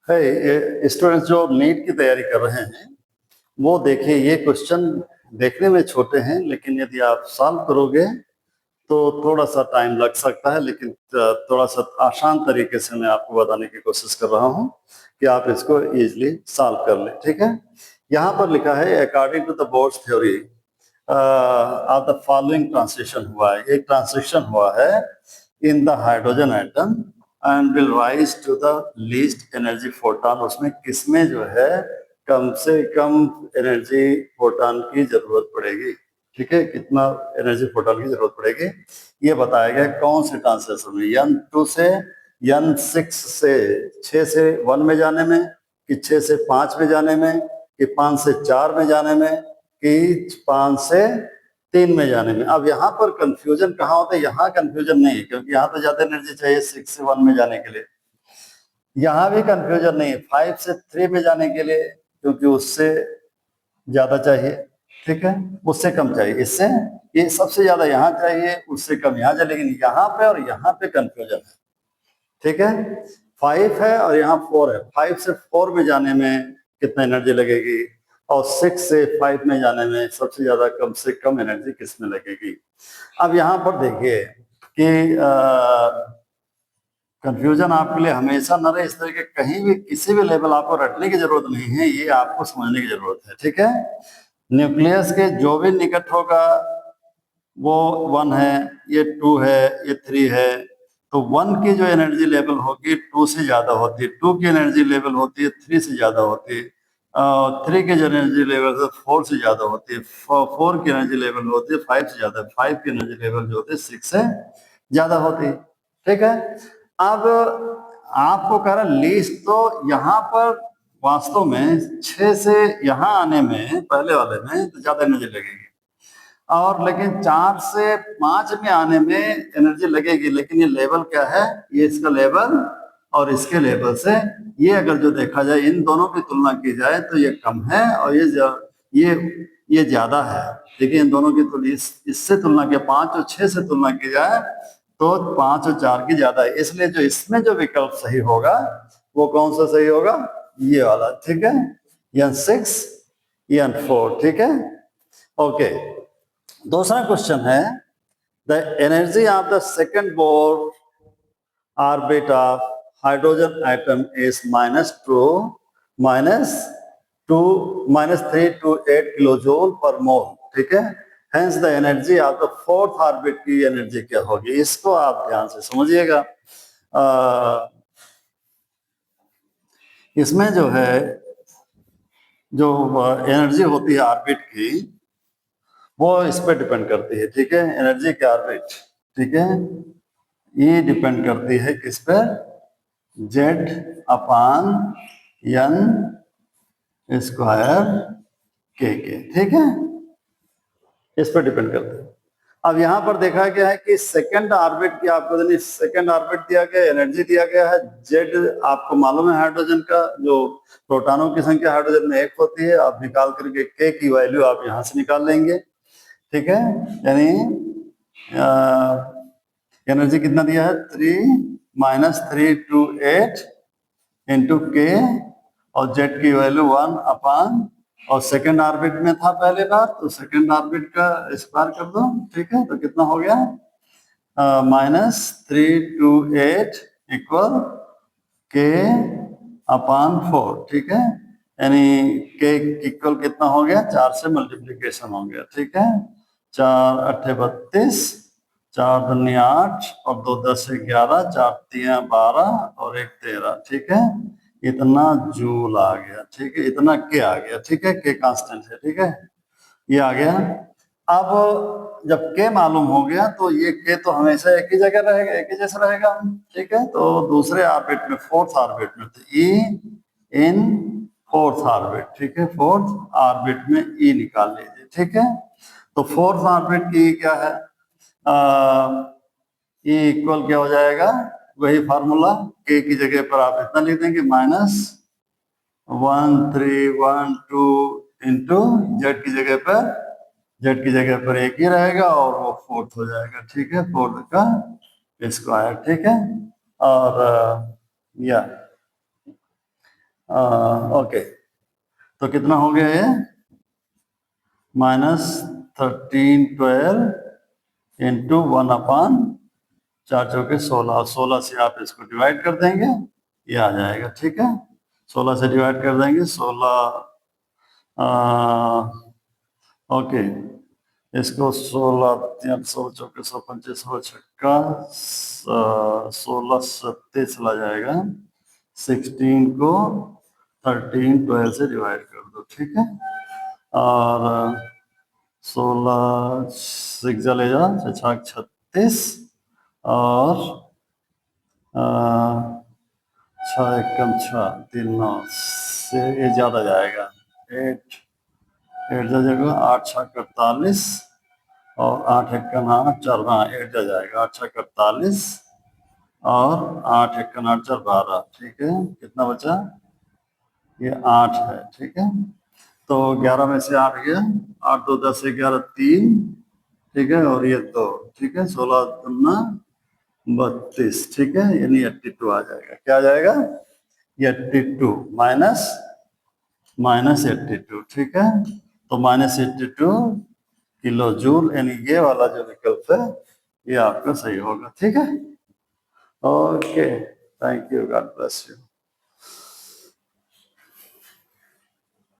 है स्टूडेंट्स जो नीट की तैयारी कर रहे हैं वो देखिए, ये क्वेश्चन देखने में छोटे हैं लेकिन यदि आप सॉल्व करोगे तो थोड़ा सा टाइम लग सकता है, लेकिन थोड़ा सा आसान तरीके से मैं आपको बताने की कोशिश कर रहा हूँ कि आप इसको इजीली सॉल्व कर लें। ठीक है, यहाँ पर लिखा है according to the Bohr's theory of the following transition हुआ है। एक ट्रांजिशन हुआ है in the hydrogen atom and will rise to the least energy photon. उसमें किसमें जो है कम से कम एनर्जी फोटॉन की जरूरत पड़ेगी। ठीक है, कितना एनर्जी फोटॉन की जरूरत पड़ेगी ये बताया गया कौन से ट्रांजिशन में, N2 से N6 से 6 से 1 में जाने में, कि 6 से 5 में जाने में, कि 5 से 4 में जाने में, कि 5 से 3 में जाने में। अब यहाँ पर कंफ्यूजन कहाँ होता है? यहाँ कंफ्यूजन नहीं है क्योंकि यहाँ तो ज्यादा एनर्जी चाहिए 6 से 1 में जाने के लिए। यहाँ भी कंफ्यूजन नहीं है 5 से 3 में जाने के लिए क्योंकि उससे ज्यादा चाहिए। ठीक है, उससे कम चाहिए, इससे ये सबसे ज्यादा यहाँ चाहिए, उससे कम यहाँ चाहिए, लेकिन यहाँ पे और यहाँ पे कंफ्यूजन है। ठीक है, 5 है और यहाँ 4 है। 5 से 4 में जाने में कितना एनर्जी लगेगी और 6 से 5 में जाने में सबसे ज्यादा कम से कम एनर्जी किस में लगेगी। अब यहाँ पर देखिए कि कंफ्यूजन आपके लिए हमेशा न रहे, इस तरह के कहीं भी किसी भी लेवल आपको रटने की जरूरत नहीं है, ये आपको समझने की जरूरत है। ठीक है, न्यूक्लियस के जो भी निकट होगा वो 1 है, ये 2 है, ये 3 है, तो 1 की जो एनर्जी लेवल होगी 2 से ज्यादा होती है, 2 की एनर्जी लेवल होती है 3 से ज्यादा होती है, 3 की जो एनर्जी लेवल है 4 से ज्यादा होती है, 4 की एनर्जी लेवल होती है 5 से ज्यादा, 5 की एनर्जी लेवल जो होती है 6 से ज्यादा होती है। ठीक है, अब आपको कह रहा लीस्ट, तो यहाँ पर वास्तव में 6 से यहाँ आने में पहले वाले में तो ज्यादा एनर्जी लगेगी, और लेकिन 4 से 5 में आने में एनर्जी लगेगी, लेकिन ये लेवल क्या है, ये इसका लेवल और इसके लेवल से ये अगर जो देखा जाए इन दोनों की तुलना की जाए तो ये कम है और ये ज्यादा है। देखिए इन दोनों की इससे तुलना के 5 और 6 से तुलना की जाए तो 5 और 4 की ज्यादा है, इसलिए जो इसमें जो विकल्प सही होगा वो कौन सा सही होगा, ये वाला। ठीक है, N6 N4। ठीक है, ओके। दूसरा क्वेश्चन है the energy of the second Bohr orbit of hydrogen atom is -328 kilo joule per mole. ठीक है, hence the energy of the fourth orbit की एनर्जी क्या होगी, इसको आप ध्यान से समझिएगा। इसमें जो है जो एनर्जी होती है ऑर्बिट की वो इस पर डिपेंड करती है। ठीक है, एनर्जी के ऑर्बिट, ठीक है, ये डिपेंड करती है किस पर, जेड अपान एन स्क्वायर के। ठीक है, इस पर डिपेंड करते हैं। अब यहाँ पर देखा गया है कि सेकंड ऑर्बिट की आपको सेकंड ऑर्बिट दिया गया, एनर्जी दिया गया है, जेड आपको मालूम है हाइड्रोजन का जो प्रोटॉनों की संख्या हाइड्रोजन में 1 होती है, आप निकाल करके के की वैल्यू आप यहाँ से निकाल लेंगे। ठीक है, यानी एनर्जी कितना दिया है, 3-328 इंटू के और जेड की वैल्यू 1 अपान, और सेकंड ऑर्बिट में था पहले बार तो सेकंड ऑर्बिट का स्क्वायर कर दो। ठीक है, तो कितना हो गया, -328 इक्वल के अपान 4। ठीक है, यानी के इक्वल कितना हो गया, 4 से मल्टीप्लीकेशन हो गया। ठीक है, 4 8 32, 4 दूनी 8 और 2 10 11, 4 3 12 और 1 13। ठीक है, इतना जूल आ गया। ठीक है, इतना के आ गया। ठीक है, के कांस्टेंट है। ठीक है, ये आ गया। अब जब के मालूम हो गया तो ये के तो हमेशा एक ही जगह रहेगा, एक ही जैसा रहेगा। ठीक है, तो दूसरे ऑर्बिट में, फोर्थ ऑर्बिट में, तो ई इन फोर्थ ऑर्बिट। ठीक है, फोर्थ ऑर्बिट में ई निकाल लीजिए। ठीक है, तो फोर्थ ऑर्बिट की क्या है, ई इक्वल क्या हो जाएगा, वही फार्मूला, के की जगह पर आप इतना लिख देंगे -1312 इंटू जेड की जगह पर एक ही रहेगा और वो फोर्थ हो जाएगा। ठीक है, फोर्थ का स्क्वायर। ठीक है, और या ओके, तो कितना हो गया ये? -1312 इंटू 1/4 16 से आप इसको डिवाइड कर देंगे, ये आ जाएगा। ठीक है, 16 से डिवाइड कर देंगे, 16 ओके, इसको 16 3 16 चौके 125 16 छक्का 16 सत्ते चला जाएगा, 16 को 13 12 से डिवाइड कर दो। ठीक है, और 16 सिक्स ले जा 36 और 6 1 6 3 9 से ये ज्यादा जाएगा, 8 8 जाएगा, 8 6 48 और 8 1 8 4, हाँ 8 जाएगा, 8 6 48 और 8 1 8 4 12। ठीक है, कितना बचा? ये 8 है। ठीक है, तो 11 में से 8 गया, 8 2 10 11 3। ठीक है, और ये 2। ठीक है, 16 दूना 32। ठीक है, यानी 82 आ जाएगा। क्या आ जाएगा? 82 माइनस 82। ठीक है, तो -82 किलो जूल, यानी ये वाला जो विकल्प है ये आपका सही होगा। ठीक है, okay, thank you, God bless you.